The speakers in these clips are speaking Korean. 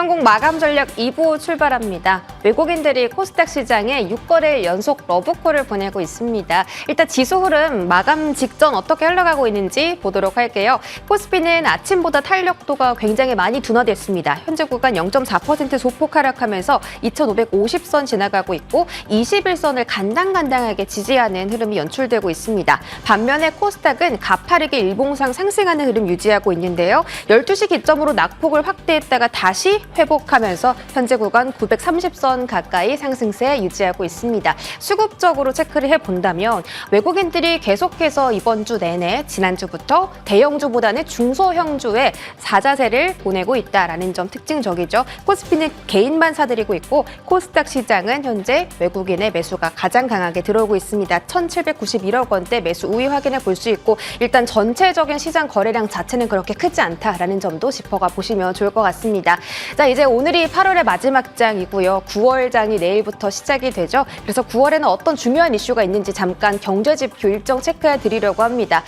성공 마감 전략 2부 출발합니다. 외국인들이 코스닥 시장에 6거래일 연속 러브콜을 보내고 있습니다. 일단 지수 흐름 마감 직전 어떻게 흘러가고 있는지 보도록 할게요. 코스피는 아침보다 탄력도가 굉장히 많이 둔화됐습니다. 현재 구간 0.4% 소폭 하락하면서 2,550선 지나가고 있고 21선을 간당간당하게 지지하는 흐름이 연출되고 있습니다. 반면에 코스닥은 가파르게 일봉상 상승하는 흐름 유지하고 있는데요. 12시 기점으로 낙폭을 확대했다가 다시 회복하면서 현재 구간 930선 가까이 상승세 유지하고 있습니다. 수급적으로 체크를 해본다면 외국인들이 계속해서 이번 주 내내 지난주부터 대형주보다는 중소형주에 사자세를 보내고 있다라는 점 특징적이죠. 코스피는 개인만 사들이고 있고 코스닥 시장은 현재 외국인의 매수가 가장 강하게 들어오고 있습니다. 1,791억 원대 매수 우위 확인해 볼 수 있고 일단 전체적인 시장 거래량 자체는 그렇게 크지 않다라는 점도 짚어가 보시면 좋을 것 같습니다. 자, 이제 오늘이 8월의 마지막 장이고요. 9월장이 내일부터 시작이 되죠. 그래서 9월에는 어떤 중요한 이슈가 있는지 잠깐 경제지표 일정 체크해 드리려고 합니다.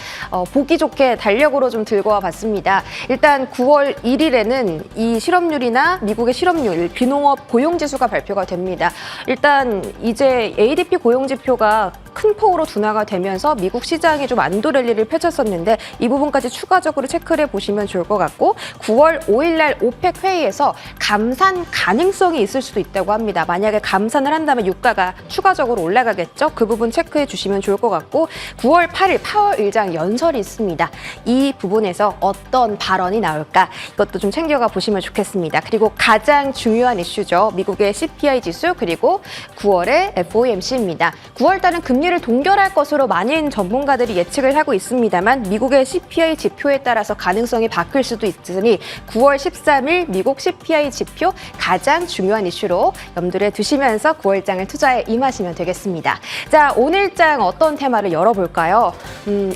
보기 좋게 달력으로 좀 들고 와봤습니다. 일단 9월 1일에는 이 실업률이나 미국의 실업률, 비농업 고용지수가 발표가 됩니다. 일단 이제 ADP 고용지표가 큰 폭으로 둔화가 되면서 미국 시장이 좀 안도 랠리를 펼쳤었는데 이 부분까지 추가적으로 체크를 해보시면 좋을 것 같고 9월 5일 날 오펙 회의에서 감산 가능성이 있을 수도 있다고 합니다. 만약에 감산을 한다면 유가가 추가적으로 올라가겠죠. 그 부분 체크해 주시면 좋을 것 같고 9월 8일 파월 일장 연설이 있습니다. 이 부분에서 어떤 발언이 나올까 이것도 좀 챙겨가 보시면 좋겠습니다. 그리고 가장 중요한 이슈죠. 미국의 CPI 지수 그리고 9월의 FOMC입니다. 9월 달은 금리를 동결할 것으로 많은 전문가들이 예측을 하고 있습니다만 미국의 CPI 지표에 따라서 가능성이 바뀔 수도 있으니 9월 13일 미국 CPI 지표 가장 중요한 이슈로 염두에 두시면서 9월장을 투자에 임하시면 되겠습니다. 자, 오늘장 어떤 테마를 열어볼까요?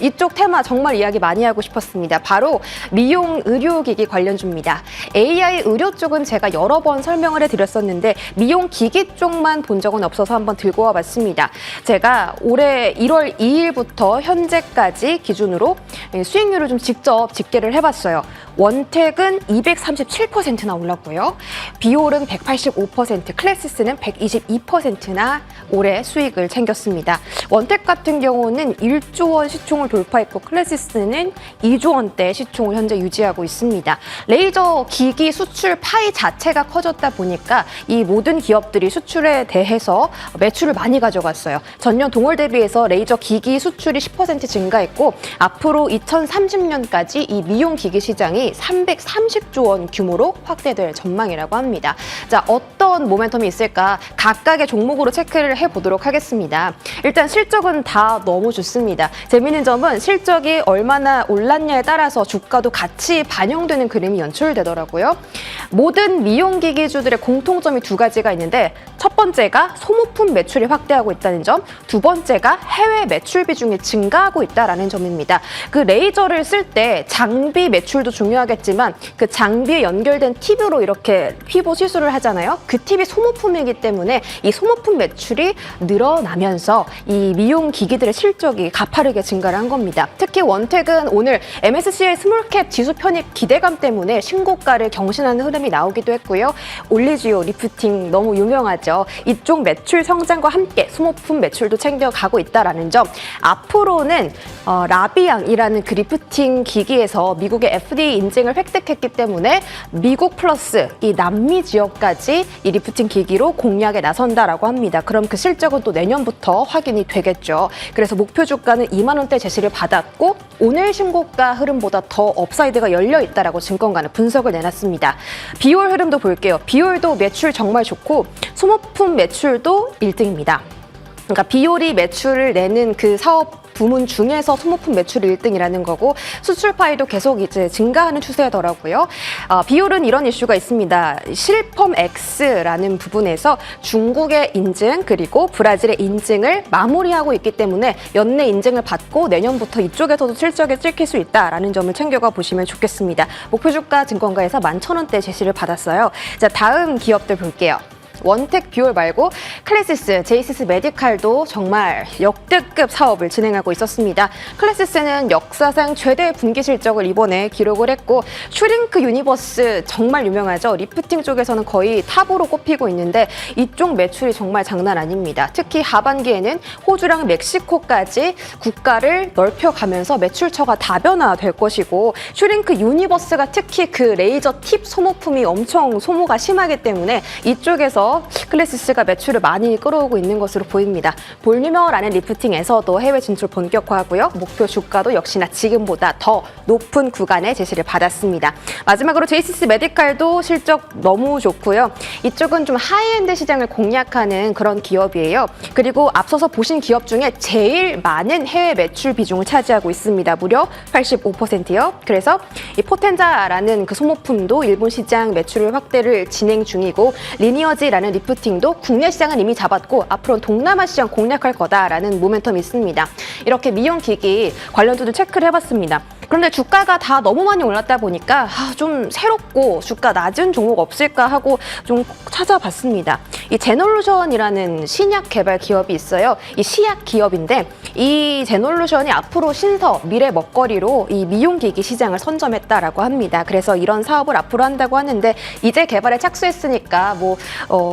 이쪽 테마 정말 이야기 많이 하고 싶었습니다. 바로 미용 의료기기 관련주입니다. AI 의료 쪽은 제가 여러 번 설명을 해드렸었는데 미용 기기 쪽만 본 적은 없어서 한번 들고 와봤습니다. 제가 올해 1월 2일부터 현재까지 기준으로 수익률을 좀 직접 집계를 해봤어요. 원택은 237%나 올랐고요. 비올은 185%, 클래시스는 122%나 올해 수익을 챙겼습니다. 원택 같은 경우는 1조 원 시총을 돌파했고 클래시스는 2조 원대 시총을 현재 유지하고 있습니다. 레이저 기기 수출 파이 자체가 커졌다 보니까 이 모든 기업들이 수출에 대해서 매출을 많이 가져갔어요. 전년 동월 대비해서 레이저 기기 수출이 10% 증가했고 앞으로 2030년까지 이 미용 기기 시장이 330조 원 규모로 확대될 전망이라고 합니다. 자, 어떤 모멘텀이 있을까 각각의 종목으로 체크를 해보도록 하겠습니다. 일단 실적은 다 너무 좋습니다. 재미있는 점은 실적이 얼마나 올랐냐에 따라서 주가도 같이 반영되는 그림이 연출되더라고요. 모든 미용기기주들의 공통점이 두 가지가 있는데 첫 번째가 소모품 매출이 확대하고 있다는 점, 두 번째가 해외 매출 비중이 증가하고 있다는 점입니다. 그 레이저를 쓸 때 장비 매출도 중요하겠지만 그 장비에 연결된 팁으로 이렇게 피부 시술을 하잖아요. 그 팁이 소모품이기 때문에 이 소모품 매출이 늘어나면서 이 미용 기기들의 실적이 가파르게 증가를 한 겁니다. 특히 원택은 오늘 MSCI 스몰캡 지수 편입 기대감 때문에 신고가를 경신하는 흐름이 나오기도 했고요. 올리지오 리프팅 너무 유명하죠. 이쪽 매출 성장과 함께 소모품 매출도 챙겨가고 있다는 점. 앞으로는 라비앙이라는 그 리프팅 기기에서 미국의 FDA 인증을 획득했기 때문에 미국 플러스 이 남미 지역까지 이 리프팅 기기로 공략에 나선다라고 합니다. 그럼 그 실적은 또 내년부터 확인이 되겠죠. 그래서 목표 주가는 2만 원대 제시를 받았고 오늘 신고가 흐름보다 더 업사이드가 열려 있다라고 증권가는 분석을 내놨습니다. 비올 흐름도 볼게요. 비올도 매출 정말 좋고 소모품 매출도 1등입니다. 그러니까 비올이 매출을 내는 그 사업 부문 중에서 소모품 매출 1등이라는 거고 수출 파이도 계속 이제 증가하는 추세더라고요. 비올은 이런 이슈가 있습니다. 실펌 X라는 부분에서 중국의 인증 그리고 브라질의 인증을 마무리하고 있기 때문에 연내 인증을 받고 내년부터 이쪽에서도 실적에 찍힐 수 있다라는 점을 챙겨가 보시면 좋겠습니다. 목표 주가 증권가에서 11,000원대 제시를 받았어요. 자, 다음 기업들 볼게요. 원택 뷰얼 말고 클래시스, 제이시스 메디칼도 정말 역대급 사업을 진행하고 있었습니다. 클래시스는 역사상 최대 분기 실적을 이번에 기록을 했고 슈링크 유니버스 정말 유명하죠. 리프팅 쪽에서는 거의 탑으로 꼽히고 있는데 이쪽 매출이 정말 장난 아닙니다. 특히 하반기에는 호주랑 멕시코까지 국가를 넓혀가면서 매출처가 다변화될 것이고 슈링크 유니버스가 특히 그 레이저 팁 소모품이 엄청 소모가 심하기 때문에 이쪽에서 클래시스가 매출을 많이 끌어오고 있는 것으로 보입니다. 볼리머라는 리프팅에서도 해외 진출 본격화하고요. 목표 주가도 역시나 지금보다 더 높은 구간에 제시를 받았습니다. 마지막으로 제이시스 메디칼도 실적 너무 좋고요. 이쪽은 좀 하이엔드 시장을 공략하는 그런 기업이에요. 그리고 앞서서 보신 기업 중에 제일 많은 해외 매출 비중을 차지하고 있습니다. 무려 85%요. 그래서 이 포텐자라는 그 소모품도 일본 시장 매출 확대를 진행 중이고 리니어지라는 리프팅도 국내 시장은 이미 잡았고 앞으로는 동남아 시장 공략할 거다라는 모멘텀이 있습니다. 이렇게 미용기기 관련주도 체크를 해봤습니다. 그런데 주가가 다 너무 많이 올랐다 보니까 좀 새롭고 주가 낮은 종목 없을까 하고 좀 찾아봤습니다. 이 제놀루션이라는 신약 개발 기업이 있어요. 이 시약 기업인데 이 제놀루션이 앞으로 신서 미래 먹거리로 이 미용기기 시장을 선점했다라고 합니다. 그래서 이런 사업을 앞으로 한다고 하는데 이제 개발에 착수했으니까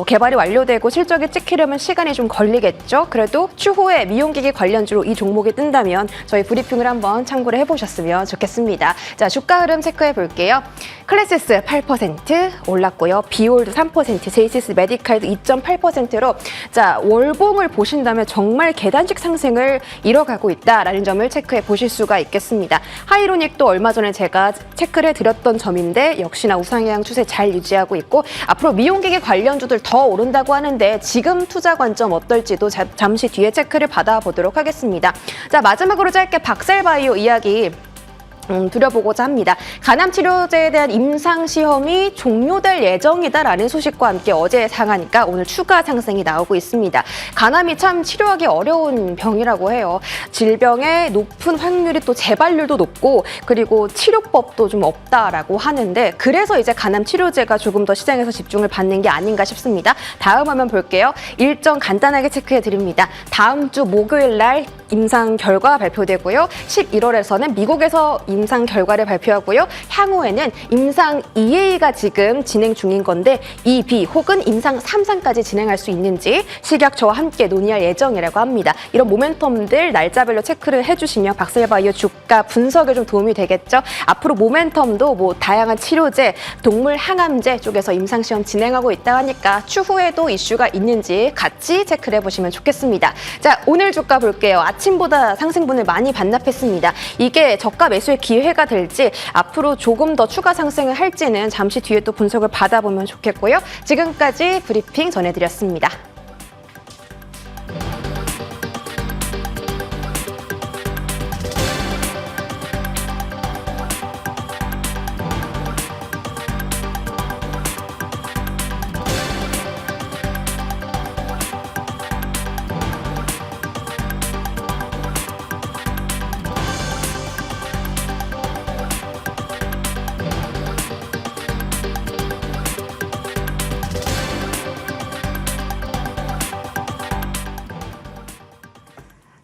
개발이 완료되고 실적이 찍히려면 시간이 좀 걸리겠죠. 그래도 추후에 미용기기 관련주로 이 종목이 뜬다면 저희 브리핑을 한번 참고를 해보셨으면 좋겠습니다. 자, 주가 흐름 체크해 볼게요. 클래시스 8% 올랐고요. 비올도 3%, 제이시스 메디칼도 2.8%로 자, 월봉을 보신다면 정말 계단식 상승을 이뤄가고 있다라는 점을 체크해 보실 수가 있겠습니다. 하이로닉도 얼마 전에 제가 체크를 해드렸던 점인데 역시나 우상향 추세 잘 유지하고 있고 앞으로 미용기기 관련주들 더 오른다고 하는데 지금 투자 관점 어떨지도 잠시 뒤에 체크를 받아보도록 하겠습니다. 자, 마지막으로 짧게 박셀바이오 이야기 드려보고자 합니다. 간암 치료제에 대한 임상 시험이 종료될 예정이다라는 소식과 함께 어제 상하니까 오늘 추가 상승이 나오고 있습니다. 간암이 참 치료하기 어려운 병이라고 해요. 질병의 높은 확률이 또 재발률도 높고 그리고 치료법도 좀 없다라고 하는데 그래서 이제 간암 치료제가 조금 더 시장에서 집중을 받는 게 아닌가 싶습니다. 다음 화면 볼게요. 일정 간단하게 체크해 드립니다. 다음 주 목요일 날 임상 결과 발표되고요. 11월에서는 미국에서 임상 결과를 발표하고요. 향후에는 임상 2A가 지금 진행 중인 건데 2B 혹은 임상 3상까지 진행할 수 있는지 식약처와 함께 논의할 예정이라고 합니다. 이런 모멘텀들 날짜별로 체크를 해주시면 박셀바이오 주가 분석에 좀 도움이 되겠죠. 앞으로 모멘텀도 다양한 치료제, 동물 항암제 쪽에서 임상시험 진행하고 있다 하니까 추후에도 이슈가 있는지 같이 체크를 해보시면 좋겠습니다. 자, 오늘 주가 볼게요. 아침보다 상승분을 많이 반납했습니다. 이게 저가 매수의 기회가 될지 앞으로 조금 더 추가 상승을 할지는 잠시 뒤에 또 분석을 받아보면 좋겠고요. 지금까지 브리핑 전해드렸습니다.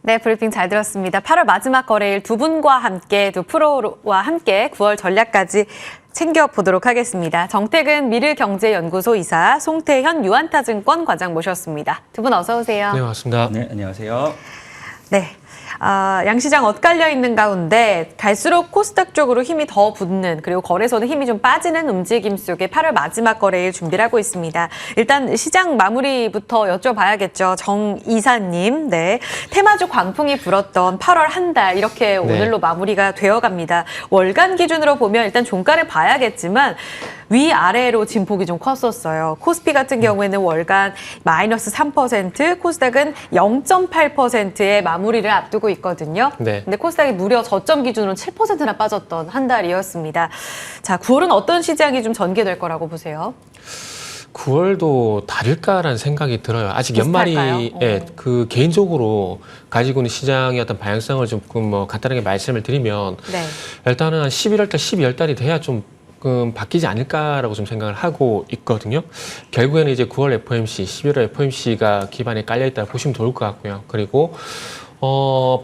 네, 브리핑 잘 들었습니다. 8월 마지막 거래일 두 분과 함께, 두 프로와 함께 9월 전략까지 챙겨보도록 하겠습니다. 정태근 미르경제연구소 이사, 송태현 유안타증권 과장 모셨습니다. 두 분 어서 오세요. 네, 반갑습니다. 네, 안녕하세요. 네. 양시장 엇갈려 있는 가운데 갈수록 코스닥 쪽으로 힘이 더 붙는 그리고 거래소는 힘이 좀 빠지는 움직임 속에 8월 마지막 거래일 준비를 하고 있습니다. 일단 시장 마무리부터 여쭤봐야겠죠. 정 이사님. 네. 테마주 광풍이 불었던 8월 한 달 이렇게 오늘로 마무리가 되어갑니다. 월간 기준으로 보면 일단 종가를 봐야겠지만 위아래로 진폭이 좀 컸었어요. 코스피 같은 경우에는 월간 마이너스 3%, 코스닥은 0.8%의 마무리를 앞두고 있거든요. 네. 근데 코스닥이 무려 저점 기준으로 7%나 빠졌던 한 달이었습니다. 자, 9월은 어떤 시장이 좀 전개될 거라고 보세요? 9월도 다를까라는 생각이 들어요. 아직 비슷할까요? 연말이 그 개인적으로 가지고 있는 시장의 어떤 방향성을 조금 간단하게 말씀을 드리면 네. 일단은 한 11월 달, 12월 달이 돼야 좀 조금 바뀌지 않을까라고 좀 생각을 하고 있거든요. 결국에는 이제 9월 FOMC, 11월 FOMC가 기반에 깔려있다 보시면 좋을 것 같고요. 그리고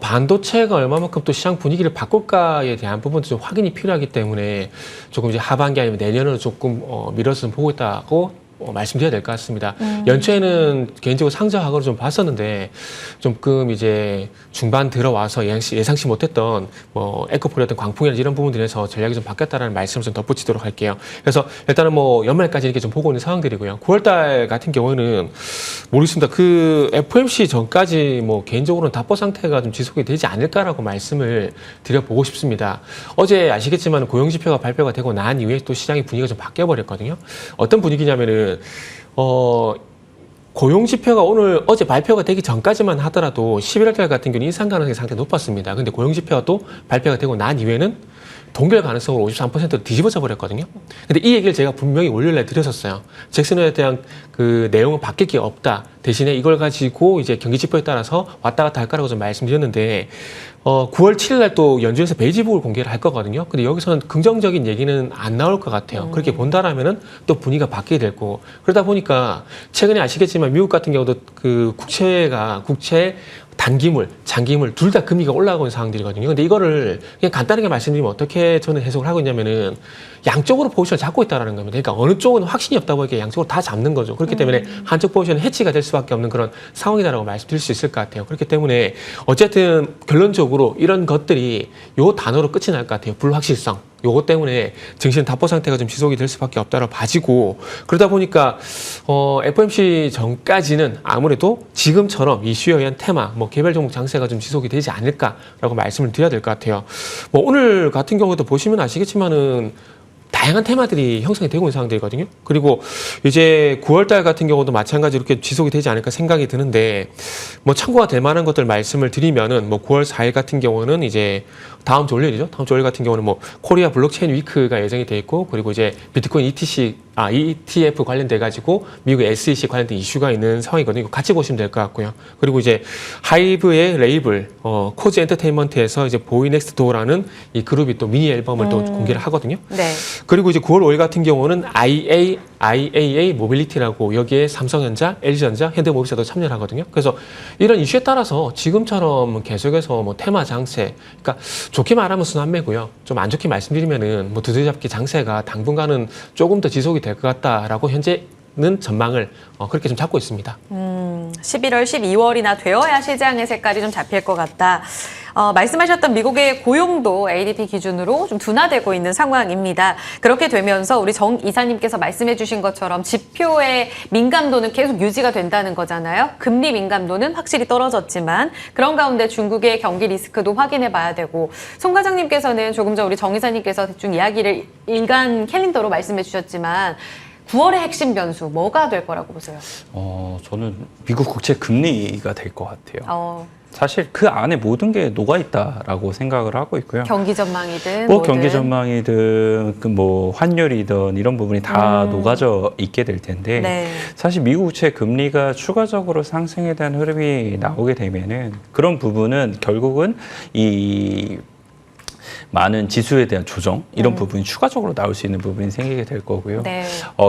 반도체가 얼마만큼 또 시장 분위기를 바꿀까에 대한 부분도 좀 확인이 필요하기 때문에 조금 이제 하반기 아니면 내년으로 조금 미뤄서 좀 보고 있다고 말씀드려야 될 것 같습니다. 연초에는 개인적으로 상저하고를 좀 봤었는데 조금 이제 중반 들어와서 예상치 못했던 뭐 에코프로였던 광풍이나 이런 부분들에서 전략이 좀 바뀌었다는 말씀을 좀 덧붙이도록 할게요. 그래서 일단은 뭐 연말까지 이렇게 좀 보고 있는 상황들이고요. 9월달 같은 경우는 모르겠습니다. 그 FOMC 전까지 뭐 개인적으로는 답보 상태가 좀 지속이 되지 않을까라고 말씀을 드려보고 싶습니다. 어제 아시겠지만 고용지표가 발표가 되고 난 이후에 또 시장의 분위기가 좀 바뀌어 버렸거든요. 어떤 분위기냐면은 고용지표가 어제 발표가 되기 전까지만 하더라도 11월 달 같은 경우는 인상 가능성이 상당히 높았습니다. 근데 고용지표가 또 발표가 되고 난 이후에는 동결 가능성으로 53%로 뒤집어져 버렸거든요. 근데 이 얘기를 제가 분명히 월요일날 드렸었어요. 잭슨홀에 대한 그 내용은 바뀔 게 없다. 대신에 이걸 가지고 이제 경기지표에 따라서 왔다 갔다 할 거라고 좀 말씀드렸는데 9월 7일 날 또 연준에서 베이지북을 공개를 할 거거든요. 근데 여기서는 긍정적인 얘기는 안 나올 것 같아요. 그렇게 본다라면은 또 분위기가 바뀌게 될 거고. 그러다 보니까 최근에 아시겠지만 미국 같은 경우도 그 국채 단기물, 장기물 둘 다 금리가 올라가고 있는 상황들이거든요. 근데 이거를 그냥 간단하게 말씀드리면 어떻게 저는 해석을 하고 있냐면은 양쪽으로 포지션을 잡고 있다라는 겁니다. 그러니까 어느 쪽은 확신이 없다 보니까 양쪽으로 다 잡는 거죠. 그렇기 때문에 한쪽 포지션은 해치가 될 수밖에 없는 그런 상황이다라고 말씀드릴 수 있을 것 같아요. 그렇기 때문에 어쨌든 결론적으로 이런 것들이 요 단어로 끝이 날 것 같아요. 불확실성. 요것 때문에 증시는 답보 상태가 좀 지속이 될 수밖에 없다라고 봐지고, 그러다 보니까 FOMC 전까지는 아무래도 지금처럼 이슈에 의한 테마, 뭐 개별 종목 장세가 좀 지속이 되지 않을까라고 말씀을 드려야 될 것 같아요. 뭐 오늘 같은 경우도 보시면 아시겠지만은 다양한 테마들이 형성이 되고 있는 상황들이거든요. 그리고 이제 9월달 같은 경우도 마찬가지로 이렇게 지속이 되지 않을까 생각이 드는데, 뭐 참고가 될 만한 것들 말씀을 드리면은 뭐 9월 4일 같은 경우는 이제 다음 주 월요일이죠. 다음 주 월요일 같은 경우는 뭐 코리아 블록체인 위크가 예정이 돼 있고, 그리고 이제 비트코인 ETF 관련돼 가지고 미국의 SEC 관련된 이슈가 있는 상황이거든요. 이거 같이 보시면 될 것 같고요. 그리고 이제 하이브의 레이블 코즈 엔터테인먼트에서 이제 보이 넥스트 도어라는 이 그룹이 또 미니 앨범을 또 공개를 하거든요. 네. 그리고 이제 9월 5일 같은 경우는 IAA 모빌리티라고 여기에 삼성전자, LG전자, 현대모비스도 참여를 하거든요. 그래서 이런 이슈에 따라서 지금처럼 계속해서 뭐 테마 장세, 그러니까 좋게 말하면 순환매고요. 좀 안 좋게 말씀드리면은 뭐 두들잡기 장세가 당분간은 조금 더 지속이 될 것 같다라고 현재는 전망을 그렇게 좀 잡고 있습니다. 11월, 12월이나 되어야 시장의 색깔이 좀 잡힐 것 같다. 말씀하셨던 미국의 고용도 ADP 기준으로 좀 둔화되고 있는 상황입니다. 그렇게 되면서 우리 정 이사님께서 말씀해 주신 것처럼 지표의 민감도는 계속 유지가 된다는 거잖아요. 금리 민감도는 확실히 떨어졌지만 그런 가운데 중국의 경기 리스크도 확인해 봐야 되고, 송 과장님께서는 조금 전 우리 정 이사님께서 대충 이야기를 일간 캘린더로 말씀해 주셨지만 9월의 핵심 변수 뭐가 될 거라고 보세요? 저는 미국 국채 금리가 될 것 같아요. 사실 그 안에 모든 게 녹아 있다라고 생각을 하고 있고요. 경기 전망이든 뭐 뭐든. 경기 전망이든 그 뭐 환율이든 이런 부분이 다 녹아져 있게 될 텐데, 네. 사실 미국 국채 금리가 추가적으로 상승에 대한 흐름이 나오게 되면은 그런 부분은 결국은 이 많은 지수에 대한 조정 이런 부분이 추가적으로 나올 수 있는 부분이 생기게 될 거고요. 네.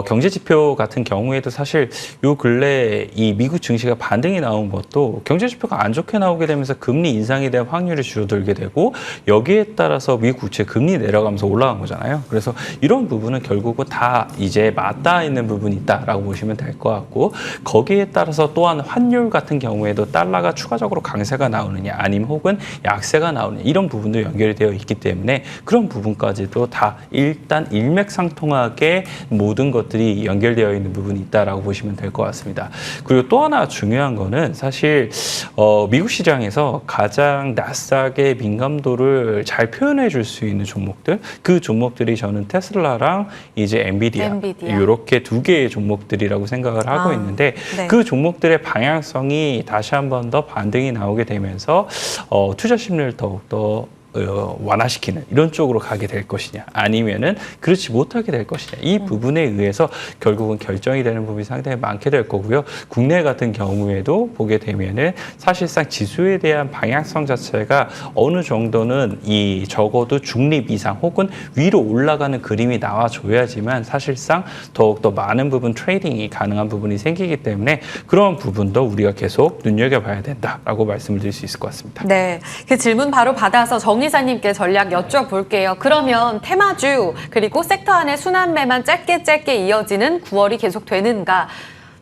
경제 지표 같은 경우에도 사실 요 근래 이 미국 증시가 반등이 나온 것도 경제 지표가 안 좋게 나오게 되면서 금리 인상에 대한 확률이 줄어들게 되고, 여기에 따라서 미국 국채 금리 내려가면서 올라간 거잖아요. 그래서 이런 부분은 결국은 다 이제 맞닿아 있는 부분이 있다라고 보시면 될 것 같고, 거기에 따라서 또한 환율 같은 경우에도 달러가 추가적으로 강세가 나오느냐 아니면 혹은 약세가 나오느냐 이런 부분도 연결이 되어 있기 때문에 그런 부분까지도 다 일단 일맥상통하게 모든 것들이 연결되어 있는 부분이 있다라고 보시면 될 것 같습니다. 그리고 또 하나 중요한 거는 사실 미국 시장에서 가장 나스닥의 민감도를 잘 표현해 줄 수 있는 종목들, 그 종목들이 저는 테슬라랑 이제 엔비디아. 이렇게 두 개의 종목들이라고 생각을 하고 있는데, 네. 그 종목들의 방향성이 다시 한 번 더 반등이 나오게 되면서 투자 심리를 더욱더 완화시키는 이런 쪽으로 가게 될 것이냐 아니면은 그렇지 못하게 될 것이냐 이 부분에 의해서 결국은 결정이 되는 부분이 상당히 많게 될 거고요. 국내 같은 경우에도 보게 되면은 사실상 지수에 대한 방향성 자체가 어느 정도는 이 적어도 중립 이상 혹은 위로 올라가는 그림이 나와줘야지만 사실상 더욱더 많은 부분 트레이딩이 가능한 부분이 생기기 때문에 그런 부분도 우리가 계속 눈여겨봐야 된다라고 말씀을 드릴 수 있을 것 같습니다. 네, 그 질문 바로 받아서 정 이사님께 전략 여쭤볼게요. 그러면 테마주 그리고 섹터 안의 순환매만 짧게 이어지는 9월이 계속 되는가?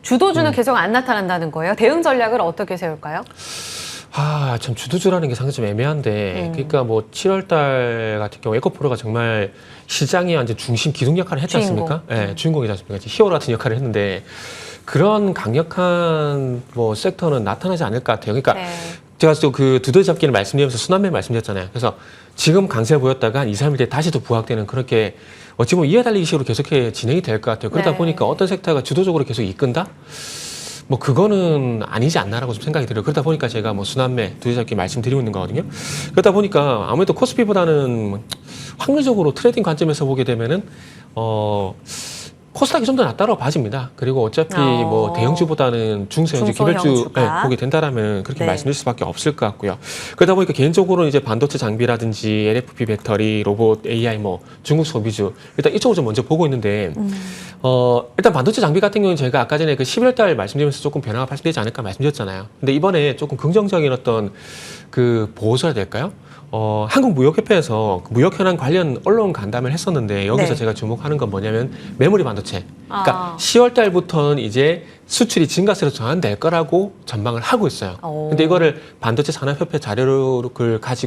주도주는 계속 안 나타난다는 거예요. 대응 전략을 어떻게 세울까요? 참 주도주라는 게 상당히 좀 애매한데, 그러니까 뭐 7월 달 같은 경우 에코프로가 정말 시장의 완전 중심 기둥 역할을 했지 않습니까? 네, 주인공이지 않습니까? 히어로 같은 역할을 했는데 그런 강력한 뭐 섹터는 나타나지 않을 것 같아요. 그러니까 네. 제가 또 그 두더지 잡기를 말씀드리면서 순환매 말씀드렸잖아요. 그래서 지금 강세를 보였다가 한 2, 3일 뒤에 다시 또 부각되는 그렇게 어찌 보면 이해 달리기식으로 계속해 진행이 될 것 같아요. 그러다 네. 보니까 어떤 섹터가 주도적으로 계속 이끈다? 뭐 그거는 아니지 않나라고 좀 생각이 들어요. 그러다 보니까 제가 뭐 순환매, 두더지 잡기 말씀드리고 있는 거거든요. 그러다 보니까 아무래도 코스피보다는 확률적으로 트레이딩 관점에서 보게 되면은 코스닥이 좀 더 낫다고 봐집니다. 그리고 어차피 뭐 대형주보다는 중소형주, 개별주 중소형주가. 보게 된다라면 그렇게 네. 말씀드릴 수밖에 없을 것 같고요. 그러다 보니까 개인적으로 이제 반도체 장비라든지 LFP 배터리, 로봇, AI, 뭐 중국 소비주 일단 이쪽으로 좀 먼저 보고 있는데 일단 반도체 장비 같은 경우는 제가 아까 전에 그 11월 달 말씀드리면서 조금 변화가 발생되지 않을까 말씀드렸잖아요. 근데 이번에 조금 긍정적인 어떤 그 보호소라 될까요? 한국무역협회에서 무역 현안 관련 언론 간담회를 했었는데 여기서 네. 제가 주목하는 건 뭐냐면 메모리 반도체. 그러니까 아. 10월 달부터는 이제 수출이 증가세로 전환될 거라고 전망을 하고 있어요. 오. 근데 이거를 반도체 산업협회 자료를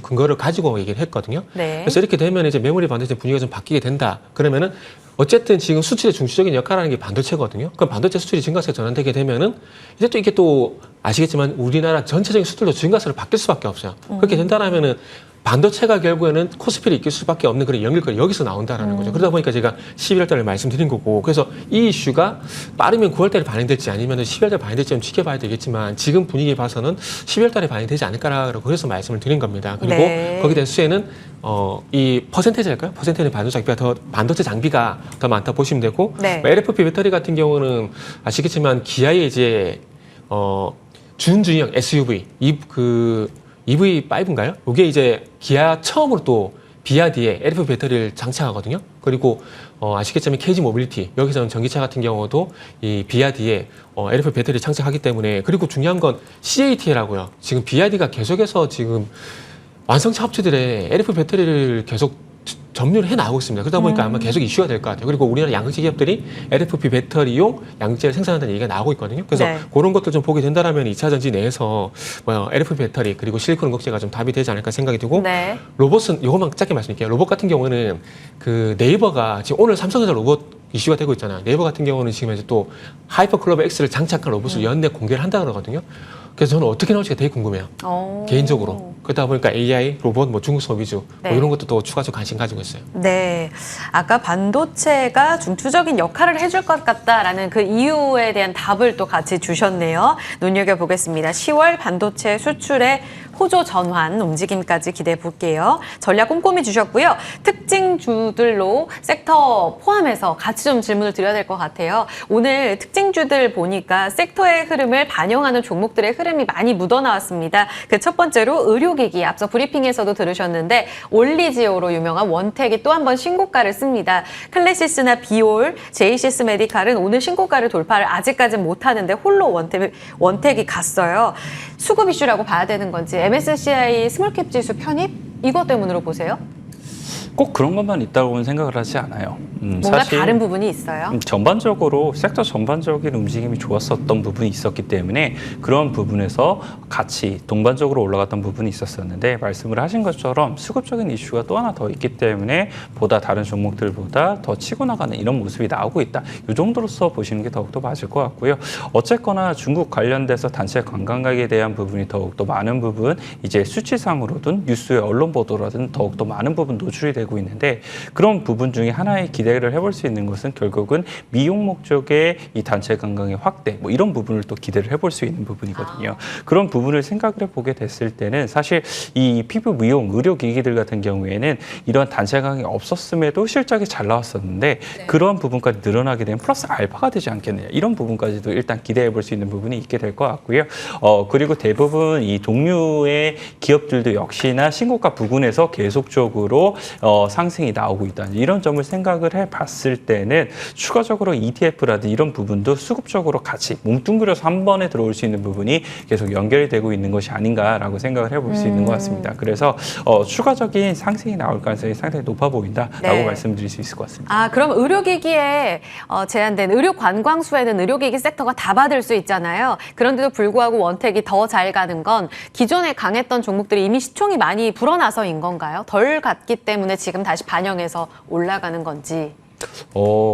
근거를 가지고 얘기를 했거든요. 네. 그래서 이렇게 되면 이제 메모리 반도체 분위기가 좀 바뀌게 된다. 그러면은 어쨌든 지금 수출의 중추적인 역할을 하는 게 반도체거든요. 그럼 반도체 수출이 증가세로 전환되게 되면은 이제 또 이게 또 아시겠지만 우리나라 전체적인 수출도 증가세로 바뀔 수밖에 없어요. 그렇게 된다라면은 반도체가 결국에는 코스피를 이끌 수밖에 없는 그런 연결고리 여기서 나온다라는 거죠. 그러다 보니까 제가 11월 달에 말씀드린 거고, 그래서 이 이슈가 빠르면 9월 달에 반영될지 아니면 12월 달에 반영될지 좀 지켜봐야 되겠지만 지금 분위기 봐서는 12월 달에 반영되지 않을까라고 그래서 말씀을 드린 겁니다. 그리고 네. 거기에 대한 수혜는 이 퍼센테이지일까요? 퍼센테이지 반도체 장비가 더 많다 보시면 되고, 네. 뭐 LFP 배터리 같은 경우는 아시겠지만 기아의 이제 준주형 SUV EV5인가요? 이게 이제 기아 처음으로 또 비아디에 LFP 배터리를 장착하거든요. 그리고 아시겠지만 KG 모빌리티 여기서는 전기차 같은 경우도 이 비아디에 LFP 배터리를 장착하기 때문에, 그리고 중요한 건 CATL하고요. 지금 비아디가 계속해서 지금 완성차 업체들의 LFP 배터리를 계속 점유를 해 나오고 있습니다. 그러다 보니까 아마 계속 이슈가 될 것 같아요. 그리고 우리나라 양극재 기업들이 LFP 배터리용 양극재를 생산한다는 얘기가 나오고 있거든요. 그래서 네. 그런 것들 좀 보게 된다라면 2차 전지 내에서 LFP 배터리 그리고 실리콘 응급제가 좀 답이 되지 않을까 생각이 들고, 네. 로봇은 이것만 짧게 말씀드릴게요. 로봇 같은 경우는 그 네이버가 지금 오늘 삼성전자 로봇 이슈가 되고 있잖아요. 네이버 같은 경우는 지금 이제 또 하이퍼클로버 X를 장착한 로봇을 연내 공개를 한다 그러거든요. 그래서 저는 어떻게 나올지가 되게 궁금해요. 개인적으로. 그러다 보니까 AI, 로봇, 뭐 중국 소비주 네. 뭐 이런 것도 또 추가적으로 관심 가지고 있어요. 네. 아까 반도체가 중추적인 역할을 해줄 것 같다라는 그 이유에 대한 답을 또 같이 주셨네요. 눈여겨보겠습니다. 10월 반도체 수출의 호조 전환 움직임까지 기대해 볼게요. 전략 꼼꼼히 주셨고요. 특징주들로 sek터 포함해서 같이 좀 질문을 드려야 될 것 같아요. 오늘 특징주들 보니까 섹터의 흐름을 반영하는 종목들의 흐름이 많이 묻어나왔습니다. 그 첫 번째로 의료기기, 앞서 브리핑에서도 들으셨는데 올리지오로 유명한 원택이 또 한 번 신고가를 씁니다. 클래시스나 비올, 제이시스 메디칼은 오늘 신고가를 돌파를 아직까지는 못하는데 홀로 원택이 갔어요. 수급 이슈라고 봐야 되는 건지, MSCI 스몰캡 지수 편입? 이것 때문으로 보세요? 꼭 그런 것만 있다고는 생각을 하지 않아요. 뭔가 사실 다른 부분이 있어요? 전반적으로 섹터 전반적인 움직임이 좋았었던 부분이 있었기 때문에 그런 부분에서 같이 동반적으로 올라갔던 부분이 있었었는데, 말씀을 하신 것처럼 수급적인 이슈가 또 하나 더 있기 때문에 보다 다른 종목들보다 더 치고 나가는 이런 모습이 나오고 있다. 이 정도로서 보시는 게 더욱더 맞을 것 같고요. 어쨌거나 중국 관련돼서 단체 관광객에 대한 부분이 더욱더 많은 부분, 이제 수치상으로든 뉴스의 언론 보도라든 더욱더 많은 부분 노출이 되고 있는데 그런 부분 중에 하나의 기대를 해볼 수 있는 것은 결국은 미용 목적의 이 단체 관광의 확대 뭐 이런 부분을 또 기대를 해볼 수 있는 부분이거든요. 그런 부분을 생각을 해보게 됐을 때는 사실 이 피부 미용 의료기기들 같은 경우에는 이런 단체 관광이 없었음에도 실적이 잘 나왔었는데 그런 부분까지 늘어나게 되면 플러스 알파가 되지 않겠느냐 이런 부분까지도 일단 기대해 볼 수 있는 부분이 있게 될 것 같고요. 그리고 대부분 이 동류의 기업들도 역시나 신고가 부근에서 계속적으로 상승이 나오고 있다. 이런 점을 생각을 해봤을 때는 추가적으로 ETF라든지 이런 부분도 수급적으로 같이 뭉뚱그려서 한 번에 들어올 수 있는 부분이 계속 연결이 되고 있는 것이 아닌가라고 생각을 해볼 수 있는 것 같습니다. 그래서 추가적인 상승이 나올 가능성이 상당히 높아 보인다라고 네. 말씀드릴 수 있을 것 같습니다. 그럼 의료기기에 제한된 의료관광수에는 의료기기 섹터가 다 받을 수 있잖아요. 그런데도 불구하고 원택이 더 잘 가는 건 기존에 강했던 종목들이 이미 시총이 많이 불어나서인 건가요? 덜 갔기 때문에 지금 다시 반영해서 올라가는 건지.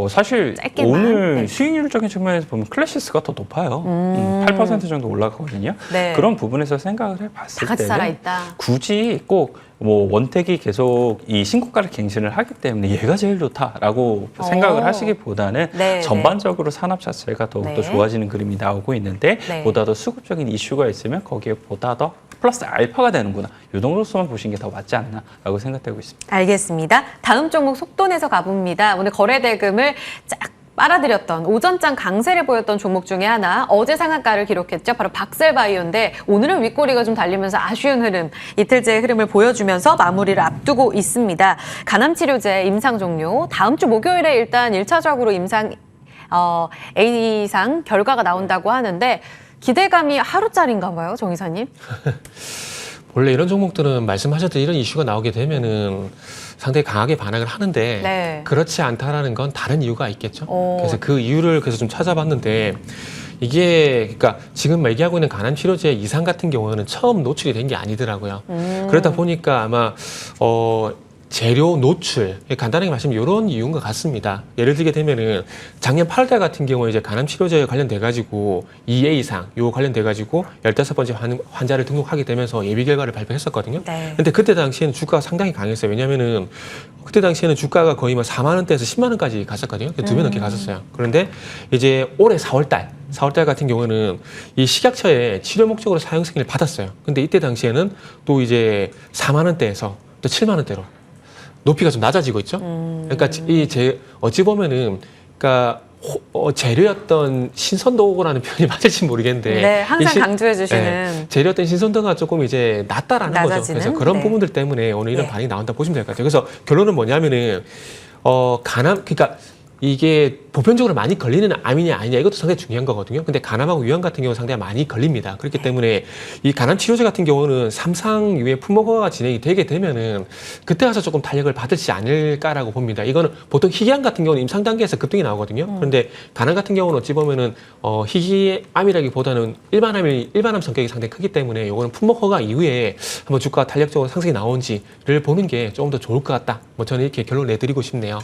사실 짧게만. 오늘 네. 수익률적인 측면에서 보면 클래시스가 더 높아요. 8% 정도 올라가거든요. 네. 그런 부분에서 생각을 다 해봤을 같이 때는 살아있다. 굳이 꼭 뭐 원택이 계속 이 신고가를 갱신을 하기 때문에 얘가 제일 좋다라고 생각을 하시기보다는 네, 전반적으로 산업 자체가 더욱더 네. 좋아지는 그림이 나오고 있는데 네. 보다 더 수급적인 이슈가 있으면 거기에 보다 더 플러스 알파가 되는구나. 이 정도로서만 보시는 게 더 맞지 않나라고 생각되고 있습니다. 알겠습니다. 다음 종목 속돈에서 가봅니다. 오늘 거래대금을 쫙 빨아들였던 오전장 강세를 보였던 종목 중에 하나 어제 상한가를 기록했죠. 바로 박셀바이오인데 오늘은 윗꼬리가 좀 달리면서 아쉬운 흐름, 이틀째의 흐름을 보여주면서 마무리를 앞두고 있습니다. 간암치료제 임상 종료, 다음 주 목요일에 일단 1차적으로 임상 A상 결과가 나온다고 하는데 기대감이 하루짜리인가 봐요, 정 이사님? 원래 이런 종목들은 말씀하셨듯이 이런 이슈가 나오게 되면은 상당히 강하게 반응을 하는데 네. 그렇지 않다라는 건 다른 이유가 있겠죠. 오. 그래서 그 이유를 그래서 좀 찾아봤는데 이게 그러니까 지금 얘기하고 있는 간암 치료제 이상 같은 경우는 처음 노출이 된 게 아니더라고요. 그러다 보니까 아마 재료 노출, 간단하게 말하면 이런 이유인 것 같습니다. 예를 들게 되면은 작년 8월달 같은 경우에 이제 간암 치료제에 관련돼가지고 2A상 요 관련돼가지고 15번째 환자를 등록하게 되면서 예비 결과를 발표했었거든요. 네. 근데 그때 당시에는 주가가 상당히 강했어요. 왜냐면은 그때 당시에는 주가가 거의 뭐 4만 원대에서 10만 원까지 갔었거든요. 2배 넘게 갔었어요. 그런데 이제 올해 4월달 같은 경우는 이 식약처에 치료 목적으로 사용 승인을 받았어요. 근데 이때 당시에는 또 이제 4만 원대에서 또 7만 원대로 높이가 좀 낮아지고 있죠. 그러니까 어찌 보면은 그러니까 재료였던 신선도라는 표현이 맞을지 모르겠는데 네, 항상 강조해 주시는 재료였던 신선도가 조금 이제 낮다라는 거죠. 낮아지는? 그래서 그런 네. 부분들 때문에 오늘 이런 네. 반응이 나온다 보시면 될 것 같아요. 그래서 결론은 뭐냐면은 그러니까 이게 보편적으로 많이 걸리는 암이냐 아니냐 이것도 상당히 중요한 거거든요. 근데 간암하고 위암 같은 경우는 상당히 많이 걸립니다. 그렇기 때문에 이 간암 치료제 같은 경우는 3상 이후에 품목허가가 진행이 되게 되면은 그때 가서 조금 탄력을 받을지 않을까라고 봅니다. 이거는 보통 희귀암 같은 경우는 임상 단계에서 급등이 나오거든요. 그런데 간암 같은 경우는 어찌 보면은 희귀암이라기보다는 일반암 성격이 상당히 크기 때문에 이거는 품목허가 이후에 한번 주가가 탄력적으로 상승이 나온지를 보는 게 조금 더 좋을 것 같다. 뭐 저는 이렇게 결론을 내드리고 싶네요.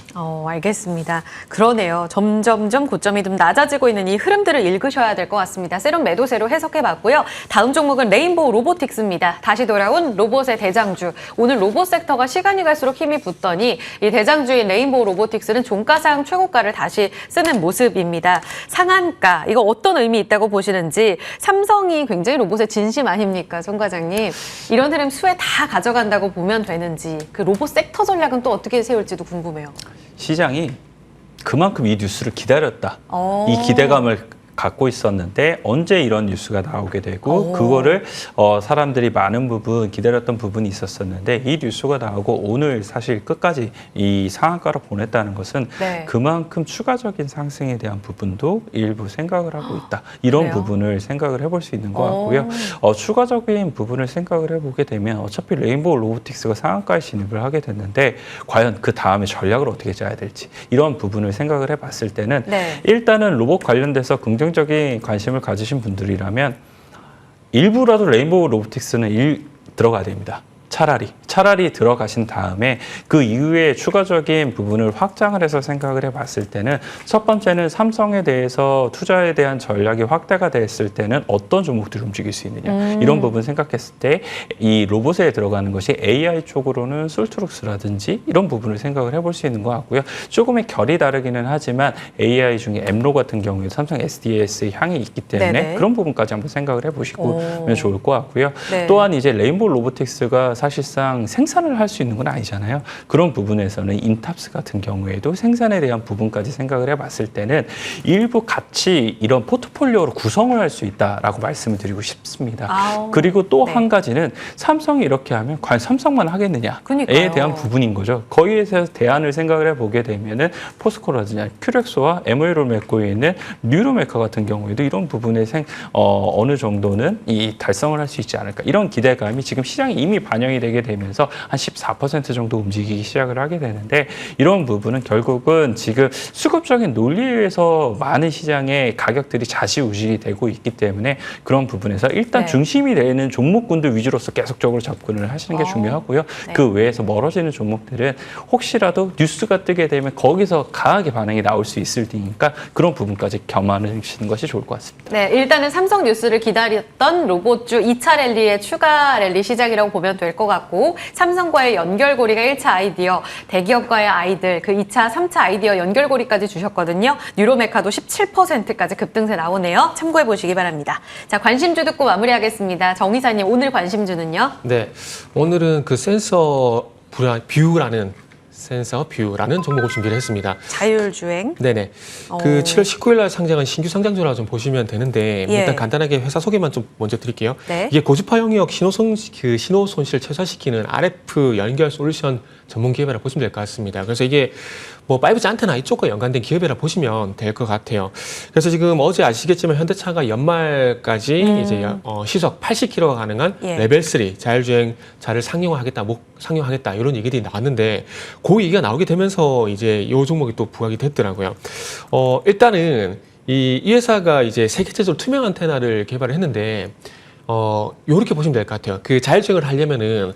알겠습니다. 그러네요. 점점점 고점이 좀 낮아지고 있는 이 흐름들을 읽으셔야 될 것 같습니다. 세론 매도세로 해석해봤고요. 다음 종목은 레인보우 로보틱스입니다. 다시 돌아온 로봇의 대장주. 오늘 로봇 섹터가 시간이 갈수록 힘이 붙더니 이 대장주인 레인보우 로보틱스는 종가상 최고가를 다시 쓰는 모습입니다. 상한가, 이거 어떤 의미 있다고 보시는지. 삼성이 굉장히 로봇의 진심 아닙니까, 송 과장님? 이런 흐름 수혜 다 가져간다고 보면 되는지, 그 로봇 섹터 전략은 또 어떻게 세울지도 궁금해요. 시장이 그만큼 이 뉴스를 기다렸다. 이 기대감을 갖고 있었는데 언제 이런 뉴스가 나오게 되고 그거를 사람들이 많은 부분 기다렸던 부분이 있었었는데 이 뉴스가 나오고 오늘 사실 끝까지 이 상한가로 보냈다는 것은 네. 그만큼 추가적인 상승에 대한 부분도 일부 생각을 하고 있다. 이런 그래요? 부분을 생각을 해볼 수 있는 것 같고요. 추가적인 부분을 생각을 해보게 되면 어차피 레인보우 로보틱스가 상한가에 진입을 하게 됐는데 과연 그 다음에 전략을 어떻게 짜야 될지 이런 부분을 생각을 해봤을 때는 네. 일단은 로봇 관련돼서 긍정적인 관심을 가지신 분들이라면 일부라도 레인보우 로보틱스는 들어가야 됩니다. 차라리 차라리 들어가신 다음에 그 이후에 추가적인 부분을 확장을 해서 생각을 해봤을 때는 첫 번째는 삼성에 대해서 투자에 대한 전략이 확대가 됐을 때는 어떤 종목들이 움직일 수 있느냐 이런 부분 생각했을 때 이 로봇에 들어가는 것이 AI 쪽으로는 솔트룩스라든지 이런 부분을 생각을 해볼 수 있는 것 같고요. 조금의 결이 다르기는 하지만 AI 중에 엠로 같은 경우에 삼성 SDS의 향이 있기 때문에 네네. 그런 부분까지 한번 생각을 해보시면 좋을 것 같고요. 네. 또한 이제 레인보우 로보틱스가 사실상 생산을 할 수 있는 건 아니잖아요. 그런 부분에서는 인탑스 같은 경우에도 생산에 대한 부분까지 생각을 해봤을 때는 일부 같이 이런 포트폴리오로 구성을 할 수 있다라고 말씀을 드리고 싶습니다. 아우. 그리고 또 네. 한 가지는 삼성이 이렇게 하면 과연 삼성만 하겠느냐에 그러니까요. 대한 부분인 거죠. 거기에 대해서 대안을 생각을 해보게 되면은 포스코라든지 큐렉스와 MOU를 맺고 있는 뉴로메카 같은 경우에도 이런 부분에 어느 정도는 이 달성을 할 수 있지 않을까 이런 기대감이 지금 시장에 이미 반영이 되게 되면서 한 14% 정도 움직이기 시작을 하게 되는데 이런 부분은 결국은 지금 수급적인 논리에 의해서 많은 시장의 가격들이 좌지우지 되고 있기 때문에 그런 부분에서 일단 네. 중심이 되는 종목군들 위주로서 계속적으로 접근을 하시는 게 중요하고요. 네. 그 외에서 멀어지는 종목들은 혹시라도 뉴스가 뜨게 되면 거기서 강하게 반응이 나올 수 있을 테니까 그런 부분까지 겸하시는 것이 좋을 것 같습니다. 네, 일단은 삼성 뉴스를 기다렸던 로봇주 2차 랠리의 추가 랠리 시작이라고 보면 될 것 같고 삼성과의 연결고리가 1차 아이디어, 대기업과의 아이들, 그 2차, 3차 아이디어 연결고리까지 주셨거든요. 뉴로메카도 17%까지 급등세 나오네요. 참고해 보시기 바랍니다. 자, 관심주 듣고 마무리하겠습니다. 정 이사님, 오늘 관심주는요? 네, 오늘은 그 센서 뷰라는 종목을 준비를 했습니다. 자율주행. 네네. 어. 그 7월 19일 날 상장한 신규 상장주라 좀 보시면 되는데 예. 일단 간단하게 회사 소개만 좀 먼저 드릴게요. 네. 이게 고주파 영역 신호 손실을 최소화시키는 RF 연결 솔루션 전문 기업이라 보시면 될 것 같습니다. 그래서 이게 뭐 5G 안테나 이쪽과 연관된 기업이라 보시면 될 것 같아요. 그래서 지금 어제 아시겠지만 현대차가 연말까지 이제 시속 80km가 가능한 예. 레벨 3 자율주행차를 상용하겠다 이런 얘기들이 나왔는데 그 얘기가 나오게 되면서 이제 이 종목이 또 부각이 됐더라고요. 일단은 이 회사가 이제 세계적으로 투명 안테나를 개발을 했는데 요렇게 보시면 될 것 같아요. 그 자율주행을 하려면은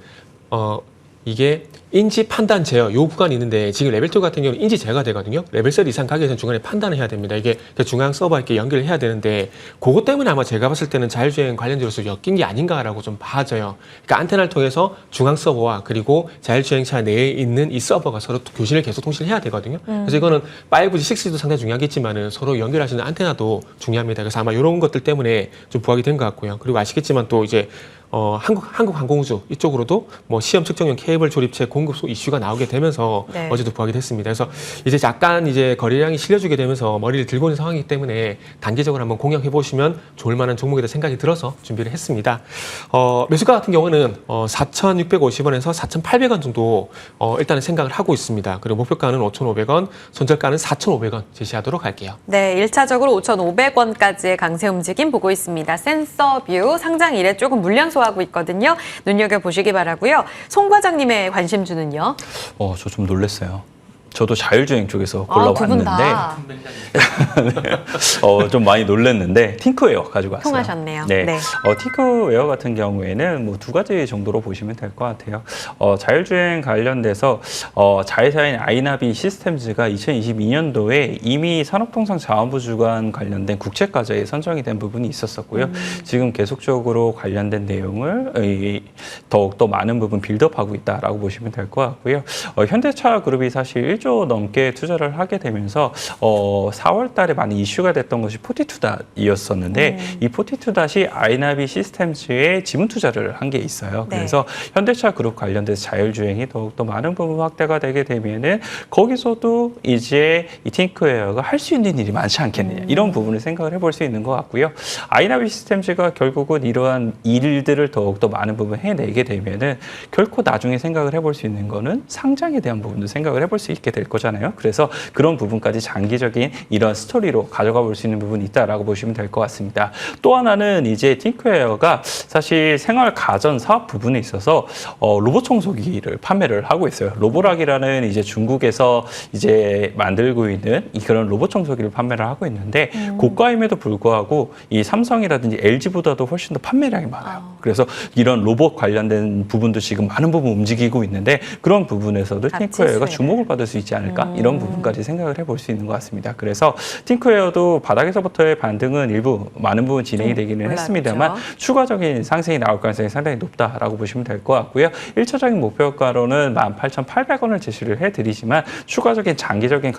이게 인지 판단 제어 요 구간이 있는데 지금 레벨 2 같은 경우는 인지 제어가 되거든요. 레벨 3 이상 가기 위해서는 중간에 판단을 해야 됩니다. 이게 중앙 서버와 이렇게 연결을 해야 되는데 그것 때문에 아마 제가 봤을 때는 자율주행 관련주로서 엮인 게 아닌가라고 좀 봐져요. 그러니까 안테나를 통해서 중앙 서버와 그리고 자율주행차 내에 있는 이 서버가 서로 교신을 계속 통신을 해야 되거든요. 그래서 이거는 5G, 6G도 상당히 중요하겠지만은 서로 연결할 수 있는 안테나도 중요합니다. 그래서 아마 이런 것들 때문에 좀 부각이 된 것 같고요. 그리고 아시겠지만 또 이제 한국항공우주 이쪽으로도 뭐 시험 측정용 케이블 조립체 공급 이슈가 나오게 되면서 네. 어제도 부각이 됐습니다. 그래서 이제 약간 이제 거래량이 실려주게 되면서 머리를 들고 있는 상황이기 때문에 단기적으로 한번 공략해 보시면 좋을 만한 종목이다 생각이 들어서 준비를 했습니다. 매수가 같은 경우는 4,650원에서 4,800원 정도 일단은 생각을 하고 있습니다. 그리고 목표가는 5,500원, 손절가는 4,500원 제시하도록 할게요. 네, 1차적으로 5,500원까지의 강세 움직임 보고 있습니다. 센서뷰 상장 이래 조금 물량 소화하고 있거든요. 눈여겨보시기 바라고요. 송 과장님의 관심주는요? 저 좀 놀랐어요. 저도 자율주행 쪽에서 두 분 골라왔는데 다 좀 많이 놀랐는데 팅크웨어 가지고 왔어요. 통하셨네요. 네. 네. 팅크웨어 같은 경우에는 뭐 두 가지 정도로 보시면 될 것 같아요. 자율주행 관련돼서 자회사인 아이나비 시스템즈가 2022년도에 이미 산업통상자원부 주관 관련된 국제과제에 선정이 된 부분이 있었었고요. 지금 계속적으로 관련된 내용을 더욱더 많은 부분 빌드업하고 있다라고 보시면 될 것 같고요. 현대차 그룹이 사실 1조 넘게 투자를 하게 되면서 4월 달에 많이 이슈가 됐던 것이 포티투닷이었었는데 이 포티투닷이 아이나비 시스템즈에 지분 투자를 한 게 있어요. 네. 그래서 현대차 그룹 관련돼서 자율주행이 더욱더 많은 부분 확대가 되게 되면은 거기서도 이제 이 팅크웨어가 할 수 있는 일이 많지 않겠느냐 이런 부분을 생각을 해볼 수 있는 것 같고요. 아이나비 시스템즈가 결국은 이러한 일들을 더욱더 많은 부분 해내게 되면은 결코 나중에 생각을 해볼 수 있는 거는 상장에 대한 부분도 생각을 해볼 수 있게 있게 될 거잖아요. 그래서 그런 부분까지 장기적인 이런 스토리로 가져가 볼 수 있는 부분이 있다라고 보시면 될 것 같습니다. 또 하나는 이제 팅크웨어가 사실 생활 가전 사업 부분에 있어서 로봇 청소기를 판매를 하고 있어요. 로보락이라는 이제 중국에서 이제 만들고 있는 그런 로봇 청소기를 판매를 하고 있는데 고가임에도 불구하고 이 삼성이라든지 LG보다도 훨씬 더 판매량이 많아요. 그래서 이런 로봇 관련된 부분도 지금 많은 부분 움직이고 있는데 그런 부분에서도 팅크웨어가 주목을 받을 수 있지 않을까 이런 부분까지 생각을 해볼 수 있는 것 같습니다. 그래서 팅크웨어도 바닥에서부터의 반등은 일부 많은 부분 진행이 되기는 했습니다만 추가적인 상승이 나올 가능성이 상당히 높다라고 보시면 될 것 같고요. 1차적인 목표가로는 18,800원을 제시를 해드리지만 추가적인 장기적인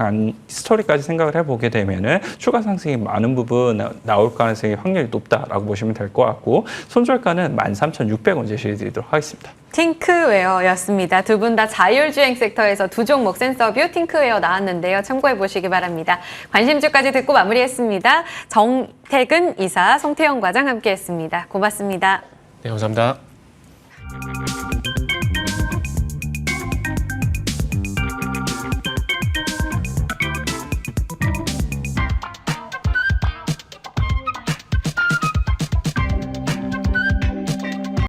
스토리까지 생각을 해보게 되면은 추가 상승이 많은 부분 나올 가능성이 확률이 높다라고 보시면 될 것 같고 손절가는 13,600원 제시해드리도록 하겠습니다. 팅크웨어였습니다. 두 분 다 자율주행 섹터에서 두 종목 센서뷰 팅크웨어 나왔는데요. 참고해 보시기 바랍니다. 관심주까지 듣고 마무리했습니다. 정태근 이사, 송태영 과장 함께했습니다. 고맙습니다. 네, 감사합니다.